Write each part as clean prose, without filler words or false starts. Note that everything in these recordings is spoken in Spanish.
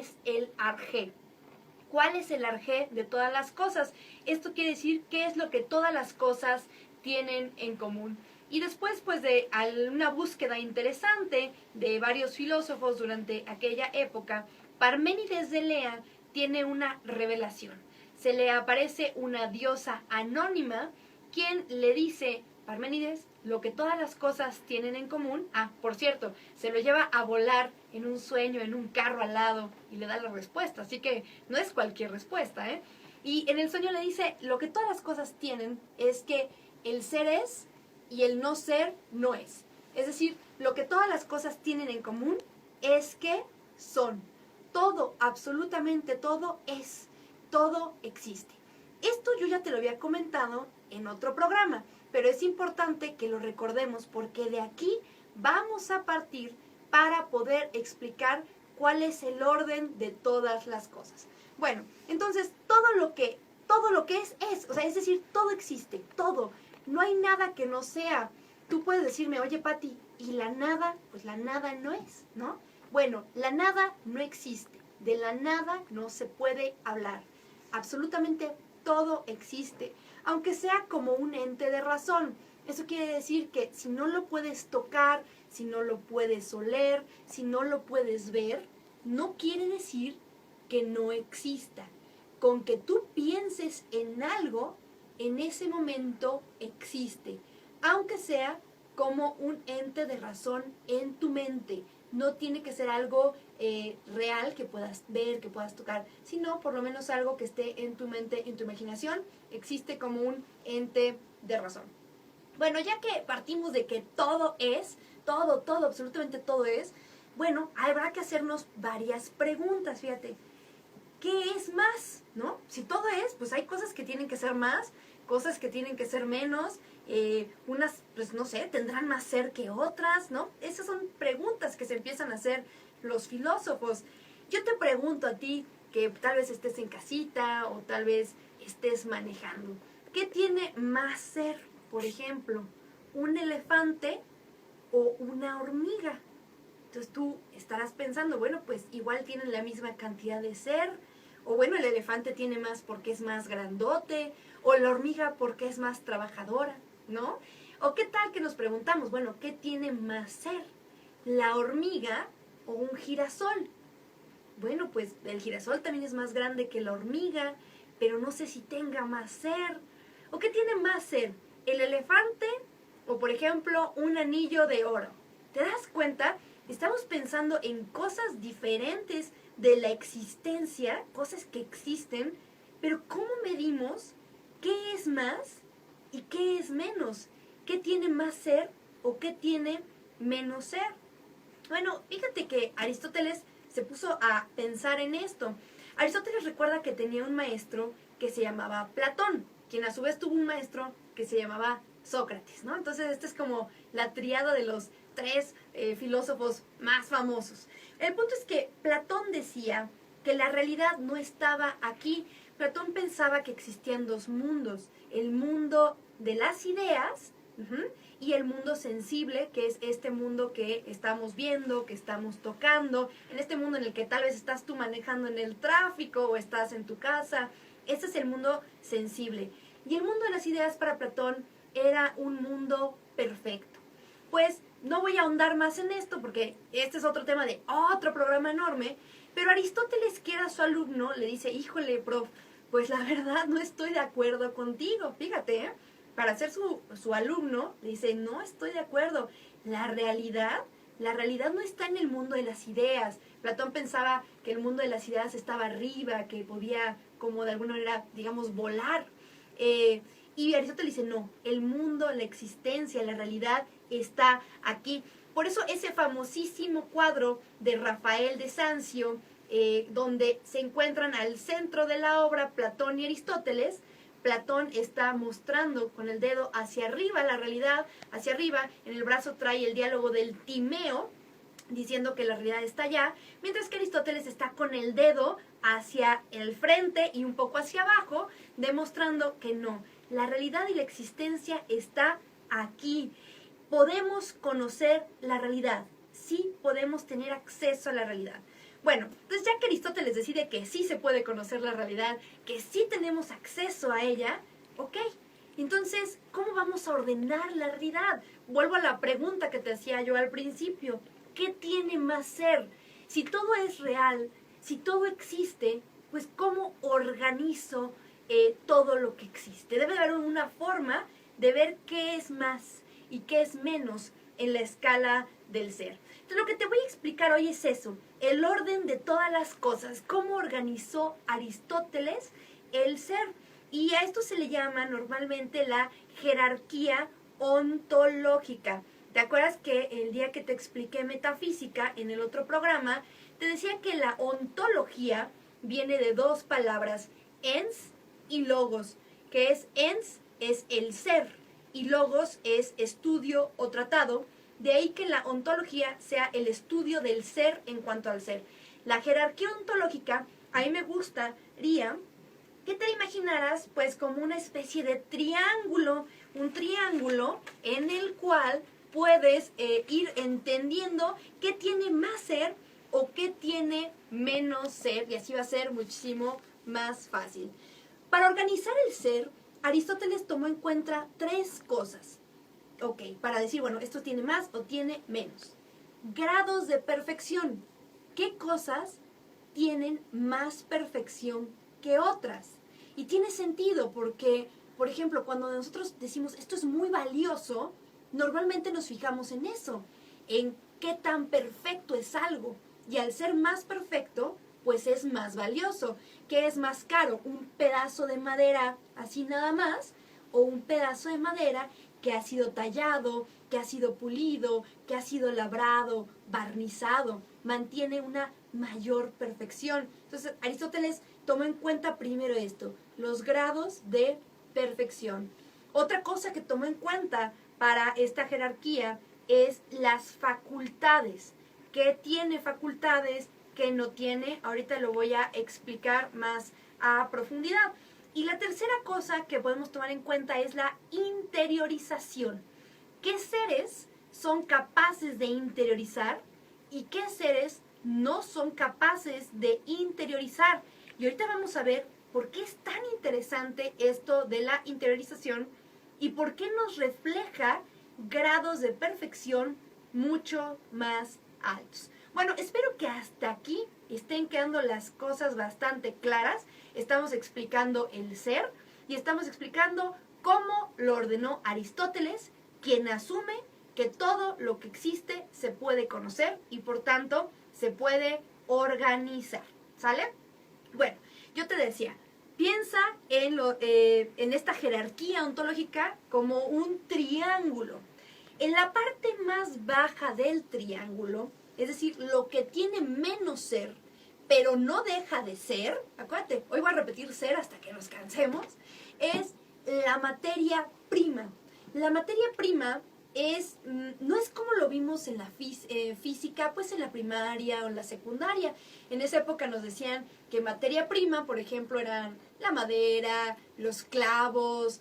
es el arjé. ¿Cuál es el arjé de todas las cosas? Esto quiere decir qué es lo que todas las cosas tienen en común. Y después, pues, de una búsqueda interesante de varios filósofos durante aquella época, Parménides de Elea tiene una revelación. Se le aparece una diosa anónima quien le dice: Parménides, lo que todas las cosas tienen en común. Ah, por cierto, se lo lleva a volar en un sueño, en un carro al lado, y le da la respuesta. Así que no es cualquier respuesta, ¿eh? Y en el sueño le dice: lo que todas las cosas tienen es que el ser es y el no ser no es. Es decir, lo que todas las cosas tienen en común es que son. Todo, absolutamente todo es. Todo existe. Esto yo ya te lo había comentado en otro programa, pero es importante que lo recordemos porque de aquí vamos a partir para poder explicar cuál es el orden de todas las cosas. Bueno, entonces todo lo que es, o sea, es decir, todo existe, todo. No hay nada que no sea. Tú puedes decirme: oye, Pati, ¿y la nada? Pues la nada no es, ¿no? Bueno, la nada no existe. De la nada no se puede hablar. Absolutamente todo existe, aunque sea como un ente de razón. Eso quiere decir que si no lo puedes tocar, si no lo puedes oler, si no lo puedes ver, no quiere decir que no exista. Con que tú pienses en algo, en ese momento existe, aunque sea como un ente de razón en tu mente. No tiene que ser algo real que puedas ver, que puedas tocar, sino por lo menos algo que esté en tu mente, en tu imaginación, existe como un ente de razón. Bueno, ya que partimos de que todo es, todo, absolutamente todo es, bueno, habrá que hacernos varias preguntas, fíjate. ¿Qué es más? ¿No? Si todo es, pues hay cosas que tienen que ser más, cosas que tienen que ser menos, unas, pues no sé, tendrán más ser que otras, ¿no? Esas son preguntas que se empiezan a hacer los filósofos. Yo te pregunto a ti, que tal vez estés en casita o tal vez estés manejando, ¿qué tiene más ser? Por ejemplo, ¿un elefante o una hormiga? Entonces tú estarás pensando, bueno, pues igual tienen la misma cantidad de ser, o bueno, el elefante tiene más porque es más grandote, o la hormiga porque es más trabajadora, ¿no? O qué tal que nos preguntamos, bueno, ¿qué tiene más ser? ¿La hormiga o un girasol? Bueno, pues el girasol también es más grande que la hormiga, pero no sé si tenga más ser. ¿O qué tiene más ser? ¿El elefante o, por ejemplo, un anillo de oro? ¿Te das cuenta? Estamos pensando en cosas diferentes de la existencia, cosas que existen, pero ¿cómo medimos qué es más y qué es menos? ¿Qué tiene más ser o qué tiene menos ser? Bueno, fíjate que Aristóteles se puso a pensar en esto. Aristóteles recuerda que tenía un maestro que se llamaba Platón, quien a su vez tuvo un maestro que se llamaba Sócrates, ¿no? Entonces, esta es como la tríada de los tres filósofos más famosos. El punto es que Platón decía que la realidad no estaba aquí. Platón pensaba que existían dos mundos: el mundo de las ideas, y el mundo sensible, que es este mundo que estamos viendo, que estamos tocando, en este mundo en el que tal vez estás tú manejando en el tráfico o estás en tu casa. Este es el mundo sensible. Y el mundo de las ideas para Platón era un mundo perfecto. Pues no voy a ahondar más en esto porque este es otro tema de otro programa enorme, pero Aristóteles, que era su alumno, le dice: híjole, prof, pues la verdad no estoy de acuerdo contigo. Fíjate, para ser su alumno, le dice: no estoy de acuerdo. La realidad no está en el mundo de las ideas. Platón pensaba que el mundo de las ideas estaba arriba, que podía, como de alguna manera, digamos, volar. Y Aristóteles dice: no, el mundo, la existencia, la realidad está aquí. Por eso ese famosísimo cuadro de Rafael de Sancio, donde se encuentran al centro de la obra Platón y Aristóteles, Platón está mostrando con el dedo hacia arriba la realidad, hacia arriba, en el brazo trae el diálogo del Timeo, diciendo que la realidad está allá, mientras que Aristóteles está con el dedo hacia el frente y un poco hacia abajo, demostrando que no, la realidad y la existencia está aquí. Podemos conocer la realidad, sí podemos tener acceso a la realidad. Bueno, entonces ya que Aristóteles Aristóteles decide que sí se puede conocer la realidad, que sí tenemos acceso a ella, ok. Entonces, ¿cómo vamos a ordenar la realidad? Vuelvo a la pregunta que te hacía yo al principio. ¿Qué tiene más ser? Si todo es real, si todo existe, pues ¿cómo organizo todo lo que existe? Debe haber una forma de ver qué es más y qué es menos en la escala del ser. Entonces, lo que te voy a explicar hoy es eso, el orden de todas las cosas, cómo organizó Aristóteles el ser. Y a esto se le llama normalmente la jerarquía ontológica. ¿Te acuerdas que el día que te expliqué metafísica en el otro programa, te decía que la ontología viene de dos palabras, ens y logos, que es ens es el ser y logos es estudio o tratado, de ahí que la ontología sea el estudio del ser en cuanto al ser. La jerarquía ontológica, a mí me gustaría que te imaginaras pues como una especie de triángulo, un triángulo en el cual puedes ir entendiendo qué tiene más ser o qué tiene menos ser, y así va a ser muchísimo más fácil. Para organizar el ser, Aristóteles tomó en cuenta tres cosas. Ok, para decir, bueno, esto tiene más o tiene menos. Grados de perfección. ¿Qué cosas tienen más perfección que otras? Y tiene sentido porque, por ejemplo, cuando nosotros decimos esto es muy valioso, normalmente nos fijamos en eso, en qué tan perfecto es algo. Y al ser más perfecto, pues es más valioso. ¿Qué es más caro? ¿Un pedazo de madera así nada más? ¿O un pedazo de madera que ha sido tallado, que ha sido pulido, que ha sido labrado, barnizado? Mantiene una mayor perfección. Entonces, Aristóteles tomó en cuenta primero esto, los grados de perfección. Otra cosa que tomó en cuenta para esta jerarquía es las facultades. ¿Qué tiene facultades? ¿Qué no tiene? Ahorita lo voy a explicar más a profundidad. Y la tercera cosa que podemos tomar en cuenta es la interiorización. ¿Qué seres son capaces de interiorizar y qué seres no son capaces de interiorizar? Y ahorita vamos a ver por qué es tan interesante esto de la interiorización y por qué nos refleja grados de perfección mucho más altos. Bueno, espero que hasta aquí estén quedando las cosas bastante claras. Estamos explicando el ser y estamos explicando cómo lo ordenó Aristóteles, quien asume que todo lo que existe se puede conocer y por tanto se puede organizar. ¿Sale? Bueno, yo te decía, piensa en esta jerarquía ontológica como un triángulo. En la parte más baja del triángulo, es decir, lo que tiene menos ser, pero no deja de ser, acuérdate, hoy voy a repetir ser hasta que nos cansemos, es la materia prima. La materia prima no es como lo vimos en la física, pues en la primaria o en la secundaria. En esa época nos decían que materia prima, por ejemplo, eran la madera, los clavos,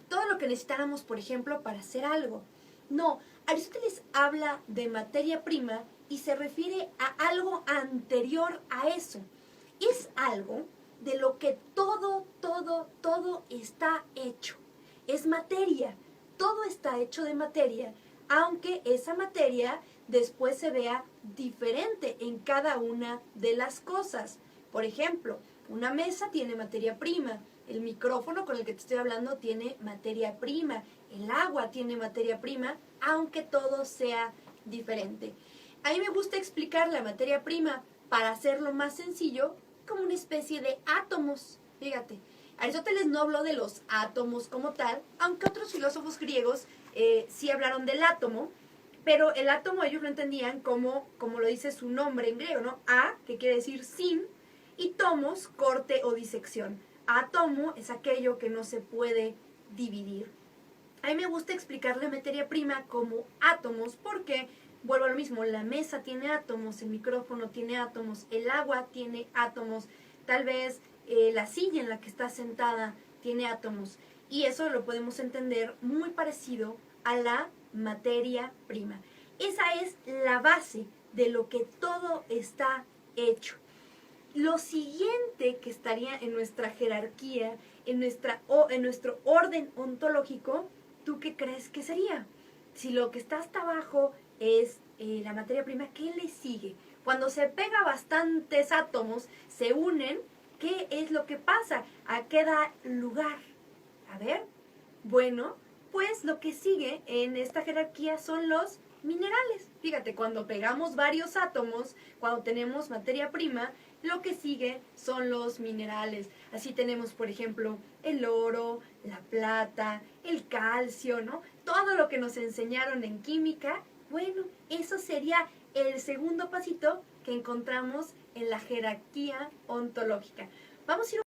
todo lo que necesitáramos, por ejemplo, para hacer algo. No, Aristóteles habla de materia prima y se refiere a algo anterior a eso. Es algo de lo que todo está hecho. Es materia. Todo está hecho de materia, aunque esa materia después se vea diferente en cada una de las cosas. Por ejemplo, una mesa tiene materia prima, el micrófono con el que te estoy hablando tiene materia prima, el agua tiene materia prima, aunque todo sea diferente. A mí me gusta explicar la materia prima para hacerlo más sencillo como una especie de átomos. Fíjate, Aristóteles no habló de los átomos como tal, aunque otros filósofos griegos sí hablaron del átomo, pero el átomo ellos lo entendían como lo dice su nombre en griego, ¿no? A, que quiere decir sin, y tomos, corte o disección. Átomo es aquello que no se puede dividir. A mí me gusta explicar la materia prima como átomos porque, vuelvo a lo mismo, la mesa tiene átomos, el micrófono tiene átomos, el agua tiene átomos, tal vez la silla en la que está sentada tiene átomos. Y eso lo podemos entender muy parecido a la materia prima. Esa es la base de lo que todo está hecho. lo siguiente que estaría en nuestra jerarquía, en nuestro orden ontológico, ¿tú qué crees que sería? Si lo que está hasta abajo es la materia prima, ¿qué le sigue? Cuando se pega bastantes átomos, se unen, ¿qué es lo que pasa? ¿A qué da lugar? A ver, bueno, pues lo que sigue en esta jerarquía son los minerales. Fíjate, cuando pegamos varios átomos, cuando tenemos materia prima, lo que sigue son los minerales. Así tenemos, por ejemplo, el oro, la plata, el calcio, ¿no? Todo lo que nos enseñaron en química, bueno, eso sería el segundo pasito que encontramos en la jerarquía ontológica. Vamos a ir